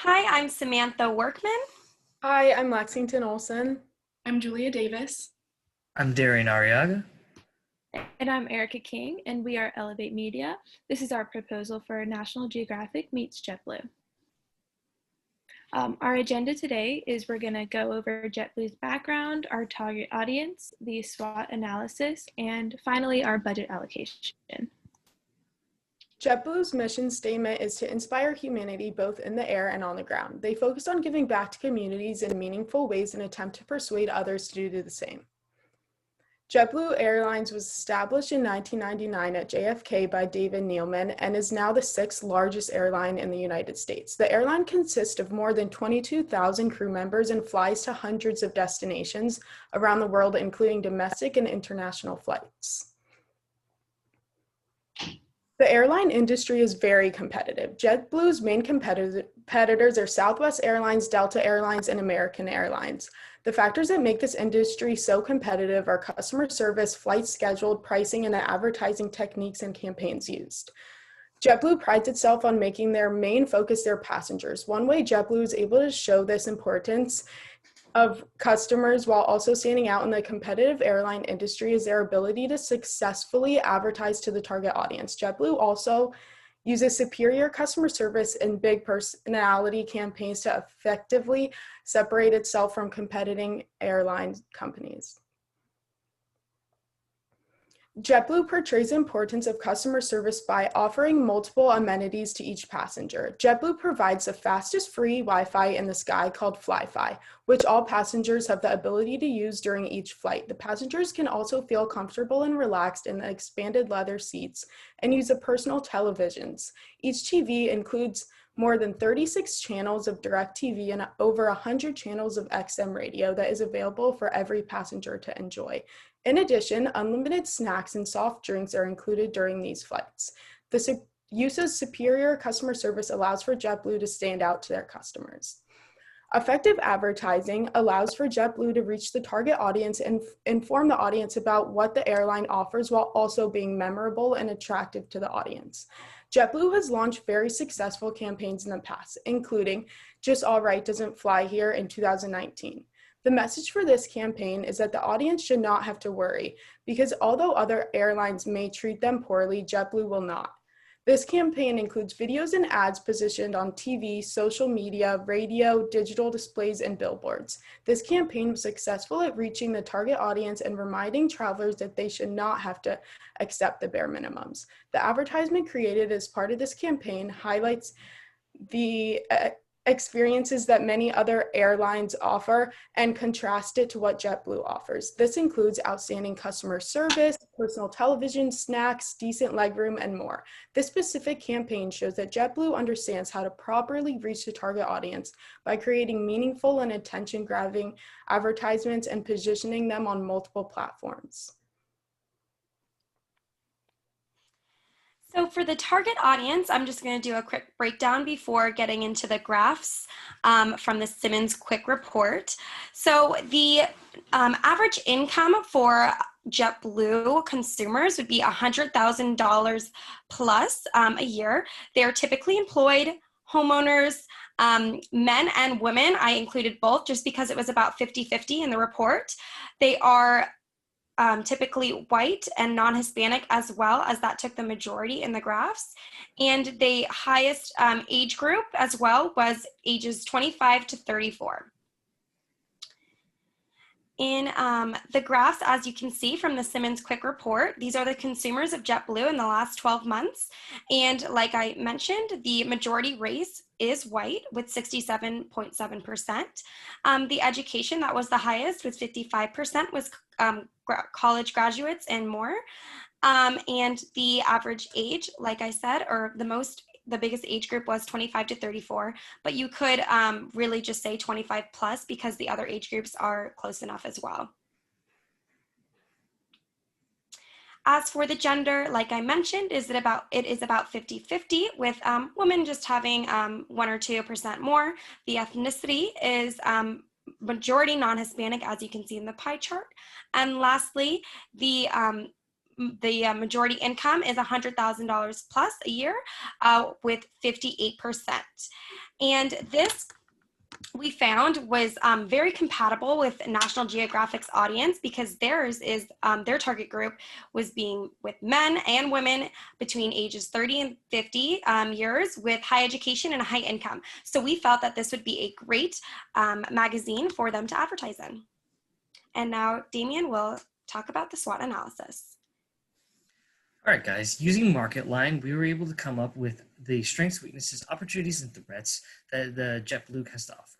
Hi, I'm Samantha Workman. Hi, I'm Lexington Olson. I'm Julia Davis. I'm Darian Arriaga. And I'm Erica King, and we are Elevate Media. This is our proposal for National Geographic meets JetBlue. Our agenda today is we're going to go over JetBlue's background, our target audience, the SWOT analysis, and finally our budget allocation. JetBlue's mission statement is to inspire humanity both in the air and on the ground. They focused on giving back to communities in meaningful ways in an attempt to persuade others to do the same. JetBlue Airlines was established in 1999 at JFK by David Neeleman and is now the sixth largest airline in the United States. The airline consists of more than 22,000 crew members and flies to hundreds of destinations around the world, including domestic and international flights. The airline industry is very competitive. JetBlue's main competitors are Southwest Airlines, Delta Airlines, and American Airlines. The factors that make this industry so competitive are customer service, flight schedule, pricing, and the advertising techniques and campaigns used. JetBlue prides itself on making their main focus their passengers. One way JetBlue is able to show this importance of customers while also standing out in the competitive airline industry is their ability to successfully advertise to the target audience. JetBlue also uses superior customer service and big personality campaigns to effectively separate itself from competing airline companies. JetBlue portrays the importance of customer service by offering multiple amenities to each passenger. JetBlue provides the fastest free Wi-Fi in the sky called Fly-Fi, which all passengers have the ability to use during each flight. The passengers can also feel comfortable and relaxed in the expanded leather seats and use the personal televisions. Each TV includes more than 36 channels of DirecTV and over 100 channels of XM radio that is available for every passenger to enjoy. In addition, unlimited snacks and soft drinks are included during these flights. The use of superior customer service allows for JetBlue to stand out to their customers. Effective advertising allows for JetBlue to reach the target audience and inform the audience about what the airline offers while also being memorable and attractive to the audience. JetBlue has launched very successful campaigns in the past, including Just All Right Doesn't Fly Here in 2019. The message for this campaign is that the audience should not have to worry, because although other airlines may treat them poorly, JetBlue will not. This campaign includes videos and ads positioned on TV, social media, radio, digital displays, and billboards. This campaign was successful at reaching the target audience and reminding travelers that they should not have to accept the bare minimums. The advertisement created as part of this campaign highlights the experiences that many other airlines offer and contrast it to what JetBlue offers. This includes outstanding customer service, personal television, snacks, decent legroom, and more. This specific campaign shows that JetBlue understands how to properly reach the target audience by creating meaningful and attention-grabbing advertisements and positioning them on multiple platforms. So for the target audience, I'm just going to do a quick breakdown before getting into the graphs from the Simmons Quick Report. So the average income for JetBlue consumers would be $100,000 plus a year. They are typically employed homeowners, men and women. I included both just because it was about 50-50 in the report. They are typically white and non-Hispanic as well, as that took the majority in the graphs. And the highest age group as well was ages 25 to 34. In the graphs, as you can see from the Simmons Quick Report, these are the consumers of JetBlue in the last 12 months. And like I mentioned, the majority race is white with 67.7%. The education that was the highest with 55% was college graduates and more. And the average age, like I said, or the biggest age group was 25 to 34, but you could really just say 25 plus because the other age groups are close enough as well. As for the gender, like I mentioned, it is about 50-50 with women just having 1 or 2% more. The ethnicity is majority non-Hispanic, as you can see in the pie chart. And lastly, the majority income is $100,000 plus a year with 58%. And this we found was very compatible with National Geographic's audience because theirs is their target group was being with men and women between ages 30 and 50 years with high education and a high income. So we felt that this would be a great magazine for them to advertise in. And now Damien will talk about the SWOT analysis. All right, guys, using MarketLine, we were able to come up with the strengths, weaknesses, opportunities, and threats that the JetBlue has to offer.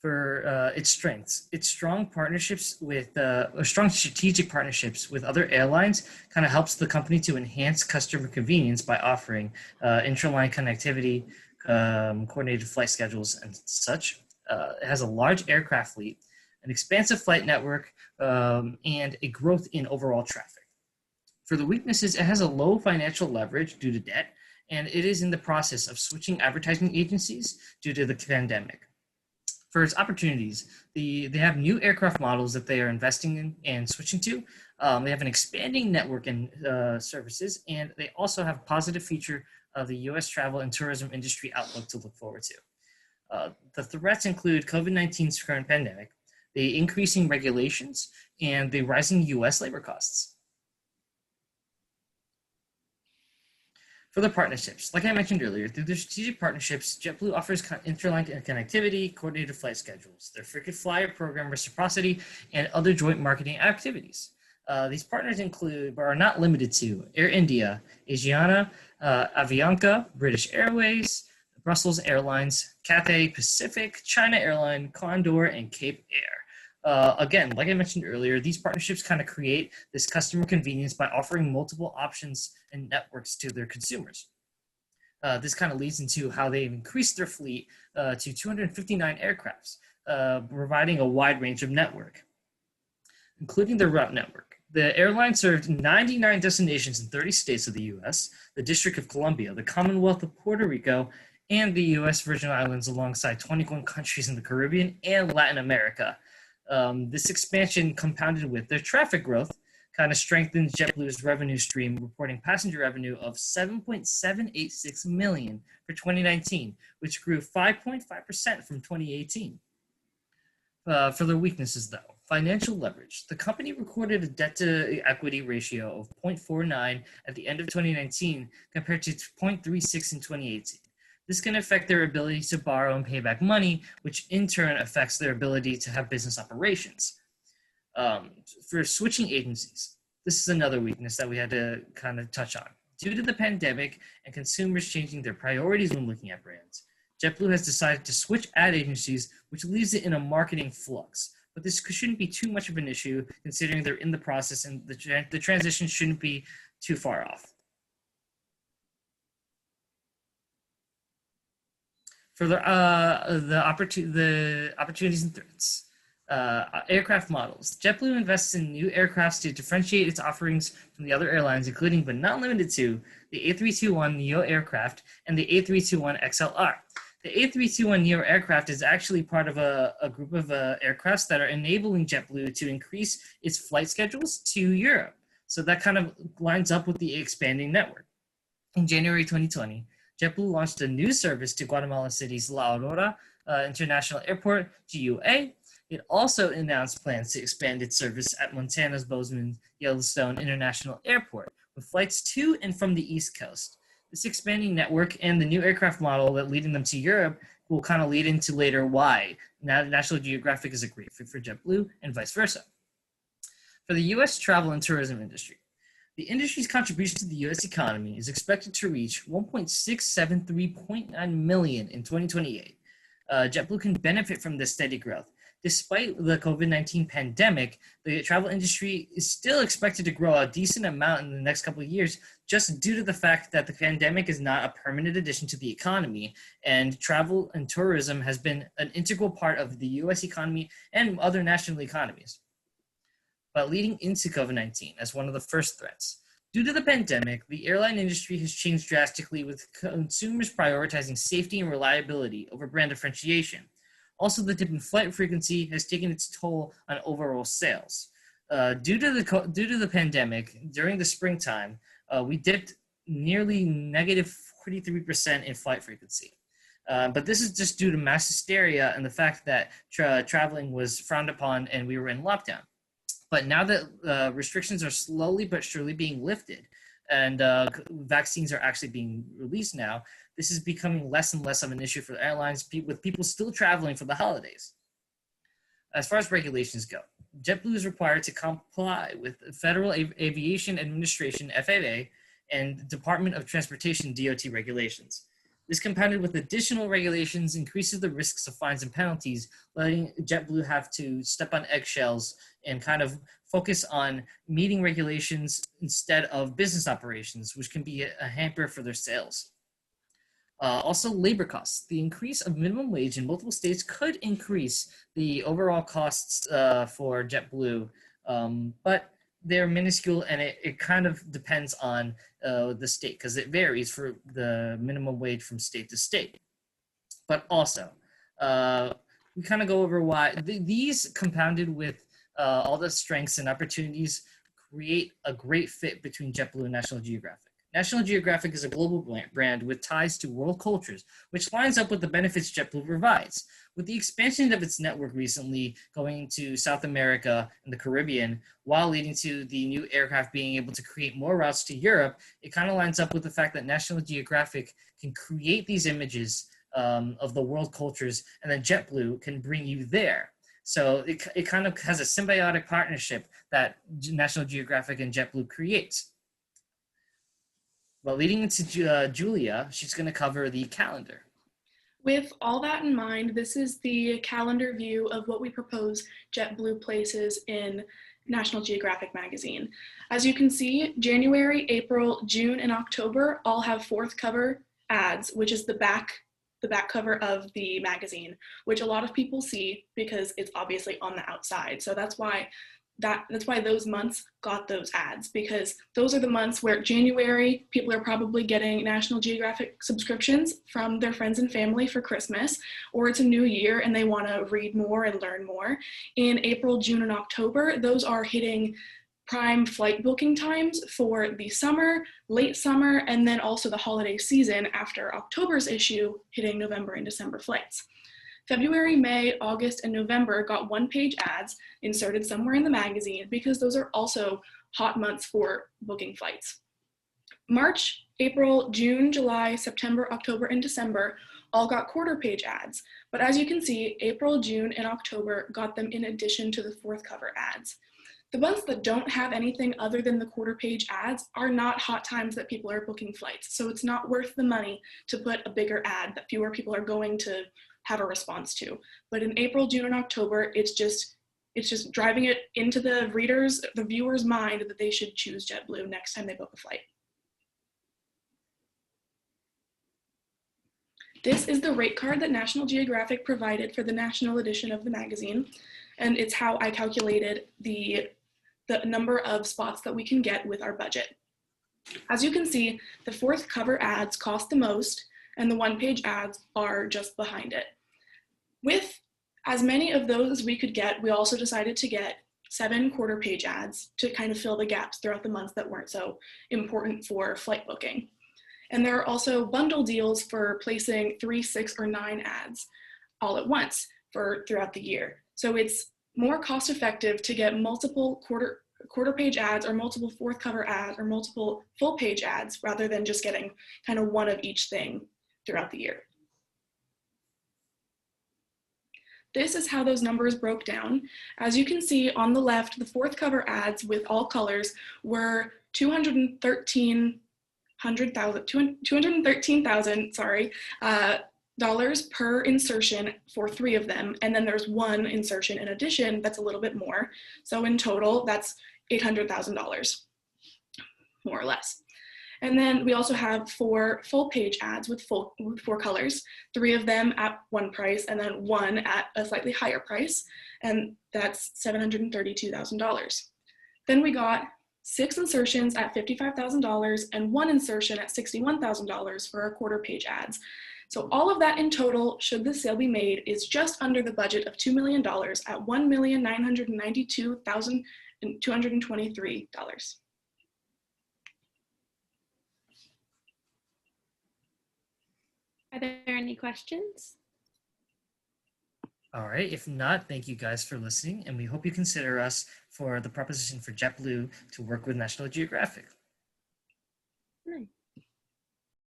For its strengths, its strong partnerships with strong strategic partnerships with other airlines kind of helps the company to enhance customer convenience by offering intraline connectivity, coordinated flight schedules, and such. It has a large aircraft fleet, an expansive flight network, and a growth in overall traffic. For the weaknesses, it has a low financial leverage due to debt, and it is in the process of switching advertising agencies due to the pandemic. For its opportunities, they have new aircraft models that they are investing in and switching to. They have an expanding network and services, and they also have a positive feature of the U.S. travel and tourism industry outlook to look forward to. The threats include COVID-19's current pandemic, the increasing regulations, and the rising U.S. labor costs. For the partnerships, like I mentioned earlier, through their strategic partnerships, JetBlue offers interline connectivity, coordinated flight schedules, their frequent flyer program reciprocity, and other joint marketing activities. These partners include, but are not limited to, Air India, Asiana, Avianca, British Airways, Brussels Airlines, Cathay Pacific, China Airline, Condor, and Cape Air. Again, like I mentioned earlier, these partnerships kind of create this customer convenience by offering multiple options and networks to their consumers. This kind of leads into how they've increased their fleet to 259 aircrafts, providing a wide range of network, including their route network. The airline served 99 destinations in 30 states of the U.S., the District of Columbia, the Commonwealth of Puerto Rico, and the U.S. Virgin Islands, alongside 21 countries in the Caribbean and Latin America. This expansion, compounded with their traffic growth, kind of strengthens JetBlue's revenue stream, reporting passenger revenue of $7.786 million for 2019, which grew 5.5% from 2018. For their weaknesses, though, financial leverage. The company recorded a debt-to-equity ratio of 0.49 at the end of 2019 compared to 0.36 in 2018. This can affect their ability to borrow and pay back money, which in turn affects their ability to have business operations. For switching agencies, this is another weakness that we had to kind of touch on. Due to the pandemic and consumers changing their priorities when looking at brands, JetBlue has decided to switch ad agencies, which leaves it in a marketing flux. But this shouldn't be too much of an issue considering they're in the process and the transition shouldn't be too far off. For the opportunities and threats, aircraft models. JetBlue invests in new aircrafts to differentiate its offerings from the other airlines, including but not limited to the A321neo aircraft and the A321XLR. The A321neo aircraft is actually part of a group of aircrafts that are enabling JetBlue to increase its flight schedules to Europe. So that kind of lines up with the expanding network. In January 2020, JetBlue launched a new service to Guatemala City's La Aurora International Airport, GUA. It also announced plans to expand its service at Montana's Bozeman Yellowstone International Airport, with flights to and from the East Coast. This expanding network and the new aircraft model that leading them to Europe will kind of lead into later why National Geographic is a great fit for JetBlue and vice versa. For the U.S. travel and tourism industry, the industry's contribution to the U.S. economy is expected to reach $1.673.9 million in 2028. JetBlue can benefit from this steady growth. Despite the COVID-19 pandemic, the travel industry is still expected to grow a decent amount in the next couple of years, just due to the fact that the pandemic is not a permanent addition to the economy, and travel and tourism has been an integral part of the U.S. economy and other national economies. But leading into COVID-19 as one of the first threats, due to the pandemic, the airline industry has changed drastically, with consumers prioritizing safety and reliability over brand differentiation. Also, the dip in flight frequency has taken its toll on overall sales. Due to the pandemic, during the springtime, we dipped nearly negative 43% in flight frequency. But this is just due to mass hysteria and the fact that traveling was frowned upon and we were in lockdown. But now that restrictions are slowly but surely being lifted and vaccines are actually being released now, this is becoming less and less of an issue for the airlines, with people still traveling for the holidays. As far as regulations go, JetBlue is required to comply with Federal Aviation Administration, FAA, and Department of Transportation, DOT regulations. This, compounded with additional regulations, increases the risks of fines and penalties, letting JetBlue have to step on eggshells and kind of focus on meeting regulations instead of business operations, which can be a hamper for their sales. Also, labor costs. The increase of minimum wage in multiple states could increase the overall costs for JetBlue, but they're minuscule, and it kind of depends on the state, because it varies for the minimum wage from state to state. But also, we kind of go over why these, compounded with all the strengths and opportunities, create a great fit between JetBlue and National Geographic. National Geographic is a global brand with ties to world cultures, which lines up with the benefits JetBlue provides. With the expansion of its network recently going to South America and the Caribbean, while leading to the new aircraft being able to create more routes to Europe, it kind of lines up with the fact that National Geographic can create these images of the world cultures, and then JetBlue can bring you there. So it kind of has a symbiotic partnership that National Geographic and JetBlue creates. Well, leading into Julia, she's going to cover the calendar. With all that in mind, this is the calendar view of what we propose JetBlue places in National Geographic magazine. As you can see, January, April, June, and October all have fourth cover ads, which is the back cover of the magazine, which a lot of people see because it's obviously on the outside. So that's why those months got those ads, because those are the months where January, people are probably getting National Geographic subscriptions from their friends and family for Christmas, or it's a new year and they want to read more and learn more. In April, June, and October, those are hitting prime flight booking times for the summer, late summer, and then also the holiday season after October's issue, hitting November and December flights. February, May, August, and November got one-page ads inserted somewhere in the magazine because those are also hot months for booking flights. March, April, June, July, September, October, and December all got quarter-page ads. But as you can see, April, June, and October got them in addition to the fourth cover ads. The months that don't have anything other than the quarter-page ads are not hot times that people are booking flights. So it's not worth the money to put a bigger ad that fewer people are going to have a response to. But in April, June, and October, it's just driving it into the viewer's mind that they should choose JetBlue next time they book a flight. This is the rate card that National Geographic provided for the national edition of the magazine, and it's how I calculated the number of spots that we can get with our budget. As you can see, the fourth cover ads cost the most, and the one-page ads are just behind it. With as many of those as we could get, we also decided to get 7 quarter-page ads to kind of fill the gaps throughout the months that weren't so important for flight booking. And there are also bundle deals for placing 3, 6, or 9 ads all at once throughout the year. So it's more cost-effective to get multiple quarter-page ads, or multiple fourth cover ads, or multiple full-page ads, rather than just getting kind of one of each thing throughout the year. This is how those numbers broke down. As you can see on the left, the fourth cover ads with all colors were $213,000 dollars per insertion for 3 of them, and then there's 1 insertion in addition that's a little bit more. So in total, that's $800,000, more or less. And then we also have 4 full-page ads with 4 colors, 3 of them at one price, and then 1 at a slightly higher price, and that's $732,000. Then we got 6 insertions at $55,000 and 1 insertion at $61,000 for our quarter-page ads. So all of that in total, should the sale be made, is just under the budget of $2 million at $1,992,223. Are there any questions? All right, if not, thank you guys for listening, and we hope you consider us for the proposition for JetBlue to work with National Geographic.